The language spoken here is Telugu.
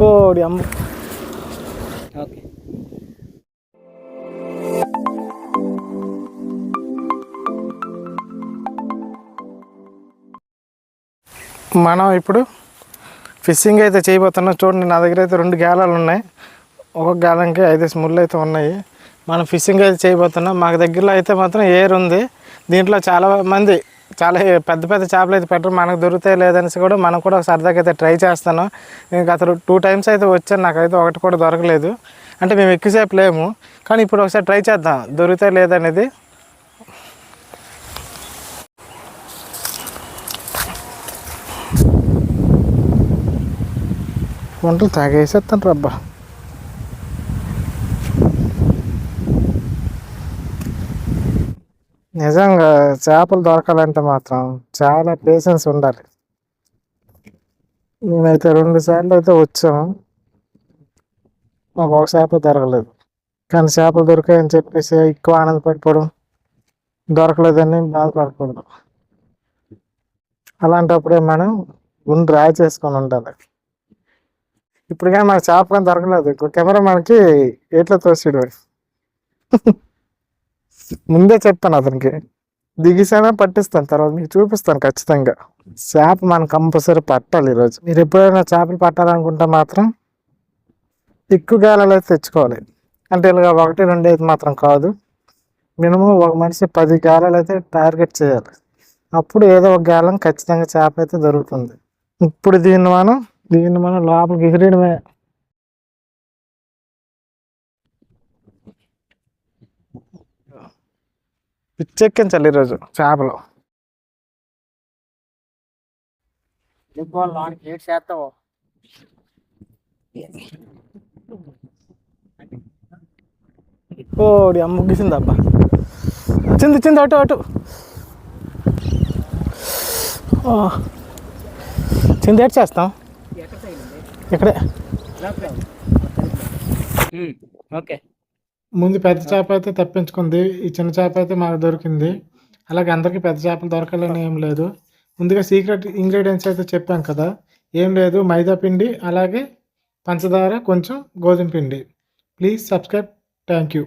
ఓడి అమ్మ. ఓకే, మనం ఇప్పుడు ఫిషింగ్ అయితే చేయబోతున్నాం. చూడండి, నా దగ్గర అయితే 2 గేలాలు ఉన్నాయి. ఒక్కొక్క గేలంకి 5 ముళ్ళు అయితే ఉన్నాయి. మనం ఫిషింగ్ అయితే చేయబోతున్నాం. మాకు దగ్గరలో అయితే మాత్రం ఏర్ ఉంది. దీంట్లో చాలామంది చాలా పెద్ద పెద్ద చేపలు అయితే పెట్టరు. మనకు దొరుకుతాయి లేదనేసి కూడా మనం కూడా సరదాగా అయితే ట్రై చేస్తాను. నేను గత 2 టైమ్స్ అయితే వచ్చాను, నాకైతే ఒకటి కూడా దొరకలేదు. అంటే మేము ఎక్కువసేపు లేము, కానీ ఇప్పుడు ఒకసారి ట్రై చేద్దాం దొరుకుతాయి లేదనేది. వంటలు తాగేసేస్తాను రబ్బా. నిజంగా చేపలు దొరకాలంటే మాత్రం చాలా పేషెన్స్ ఉండాలి. మేమైతే 2 సార్లు అయితే వచ్చాము, మాకు ఒక చేప దొరకలేదు. కానీ చేపలు దొరికాయని చెప్పేసి ఎక్కువ ఆనందపడిపోవడం, దొరకలేదని బాధపడకూడదు. అలాంటప్పుడే మనం గుండు రాయి చేసుకొని ఉండాలి. ఇప్పుడు కానీ మనకు చేప కానీ దొరకలేదు, కెమెరా మనకి ఎట్లా తోసిడు. ముందే చెప్తాను అతనికి, దిగిసానా పట్టిస్తాను, తర్వాత మీకు చూపిస్తాను ఖచ్చితంగా. చేప మనం కంపల్సరీ పట్టాలి ఈరోజు. మీరు ఎప్పుడైనా చేపలు పట్టాలనుకుంటే మాత్రం ఎక్కువ గాలాలు అయితే తెచ్చుకోవాలి. అంటే ఇలాగ 1, 2 అయితే మాత్రం కాదు, మినిమం ఒక మనిషి 10 గాలాలు అయితే టార్గెట్ చేయాలి. అప్పుడు ఏదో ఒక గాలం ఖచ్చితంగా చేప అయితే దొరుకుతుంది. ఇప్పుడు దీన్ని మనం లోపలికి ఎగిరేయడమే. పిచ్చెక్కించాలి ఈరోజు చేపలు. ఓడి అమ్మ, ముగిసింది అబ్బా. చింది అటు చింది ఏడ్ చేస్తాం ఇక్కడే. ఓకే, ముందు పెద్ద చేప అయితే తప్పించుకుంది, ఈ చిన్న చేప అయితే మాకు దొరికింది. అలాగే అందరికీ పెద్ద చేపలు దొరకాలని ఏం లేదు. ముందుగా సీక్రెట్ ఇంగ్రీడియంట్స్ అయితే చెప్పాం కదా, ఏం లేదు, మైదా పిండి, అలాగే పంచదార, కొంచెం గోధుమ పిండి. Please subscribe. Thank you.